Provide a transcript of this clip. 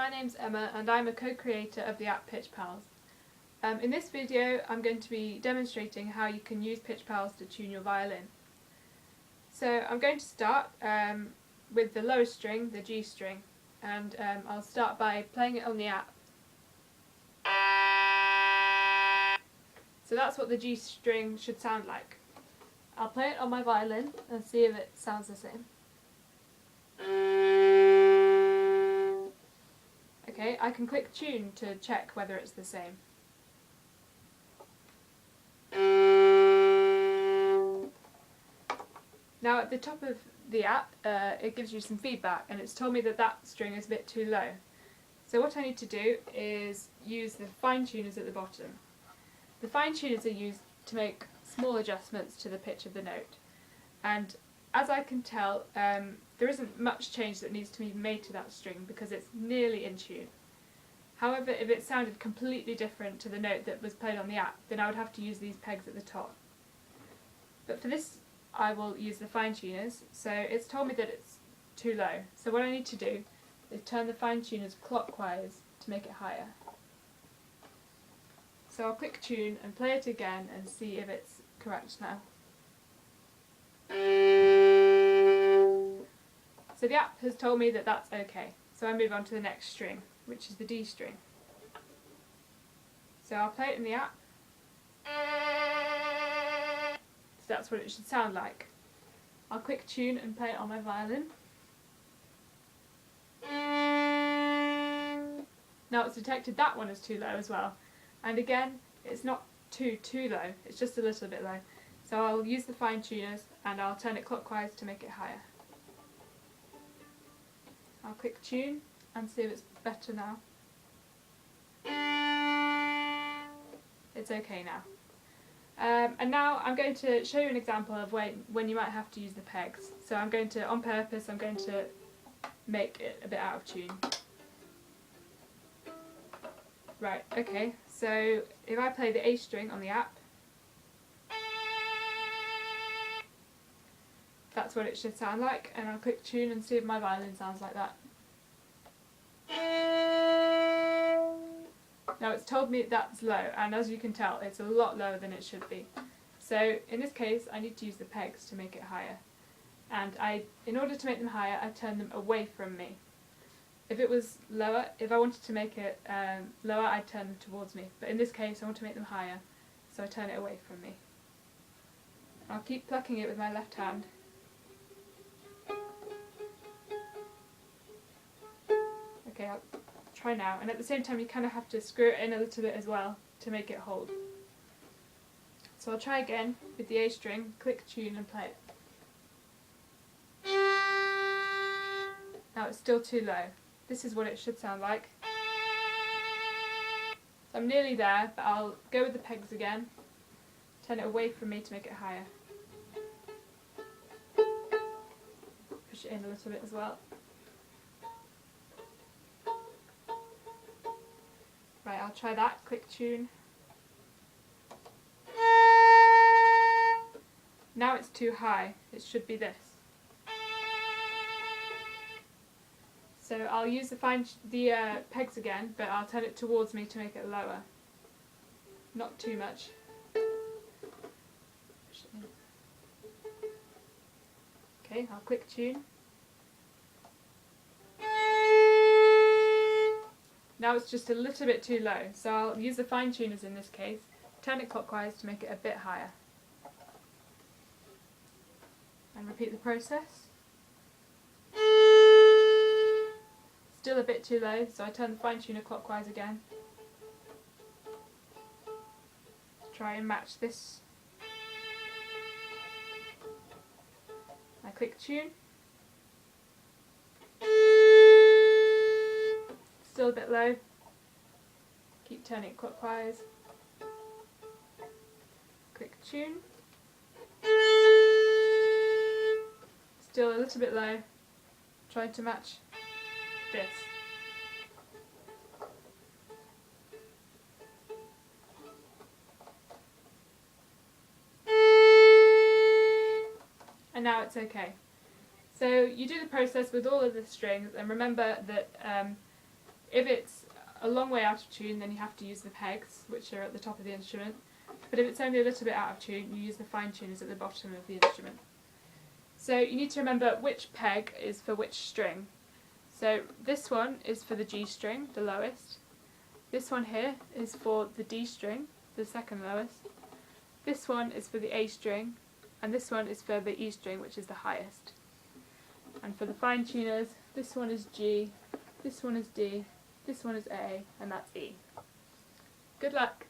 my name's Emma and I'm a co-creator of the app Pitch Pals. In this video I'm going to be demonstrating how you can use Pitch Pals to tune your violin. So I'm going to start with the lowest string, the G string, and I'll start by playing it on the app. So that's what the G string should sound like. I'll play it on my violin and see if it sounds the same. Okay, I can click tune to check whether it's the same. Now at the top of the app it gives you some feedback and it's told me that that string is a bit too low. So what I need to do is use the fine tuners at the bottom. The fine tuners are used to make small adjustments to the pitch of the note, and as I can tell there isn't much change that needs to be made to that string because it's nearly in tune. However, if it sounded completely different to the note that was played on the app, then I would have to use these pegs at the top. But for this I will use the fine tuners, so it's told me that it's too low. So what I need to do is turn the fine tuners clockwise to make it higher. So I'll click tune and play it again and see if it's correct now. So the app has told me that that's okay, so I move on to the next string, which is the D string. So I'll play it in the app. So that's what it should sound like. I'll click tune and play it on my violin. Now it's detected that one is too low as well. And again, it's not too low, it's just a little bit low. So I'll use the fine tuners and I'll turn it clockwise to make it higher. I'll click tune and see if it's better now. It's okay now. And now I'm going to show you an example of when you might have to use the pegs. So I'm going to, on purpose, I'm going to make it a bit out of tune. Right, okay, so if I play the A string on the app, that's what it should sound like, and I'll click tune and see if my violin sounds like that. Now it's told me that's low, and as you can tell it's a lot lower than it should be. So in this case I need to use the pegs to make it higher, and in order to make them higher I turn them away from me. If it was lower, if I wanted to make it lower, I'd turn them towards me, but in this case I want to make them higher, so I turn it away from me. I'll keep plucking it with my left hand. Okay, I'll try now, and at the same time you kind of have to screw it in a little bit as well to make it hold. So I'll try again with the A string, click tune and play it. Now it's still too low. This is what it should sound like. So I'm nearly there, but I'll go with the pegs again, turn it away from me to make it higher. Push it in a little bit as well. Right, I'll try that, click tune. Now it's too high, it should be this. So I'll use the pegs again, but I'll turn it towards me to make it lower. Not too much. Okay, I'll click tune. Now it's just a little bit too low, so I'll use the fine tuners in this case, turn it clockwise to make it a bit higher. And repeat the process. Still a bit too low, so I turn the fine tuner clockwise again. Try and match this. I click tune. Still a bit low. Keep turning it clockwise. Click tune. Still a little bit low. Try to match this. And now it's okay. So you do the process with all of the strings, and remember that If it's a long way out of tune, then you have to use the pegs, which are at the top of the instrument. But if it's only a little bit out of tune, you use the fine tuners at the bottom of the instrument. So you need to remember which peg is for which string. So this one is for the G string, the lowest. This one here is for the D string, the second lowest. This one is for the A string, and this one is for the E string, which is the highest. And for the fine tuners, this one is G, this one is D, this one is A, and that's E. Good luck!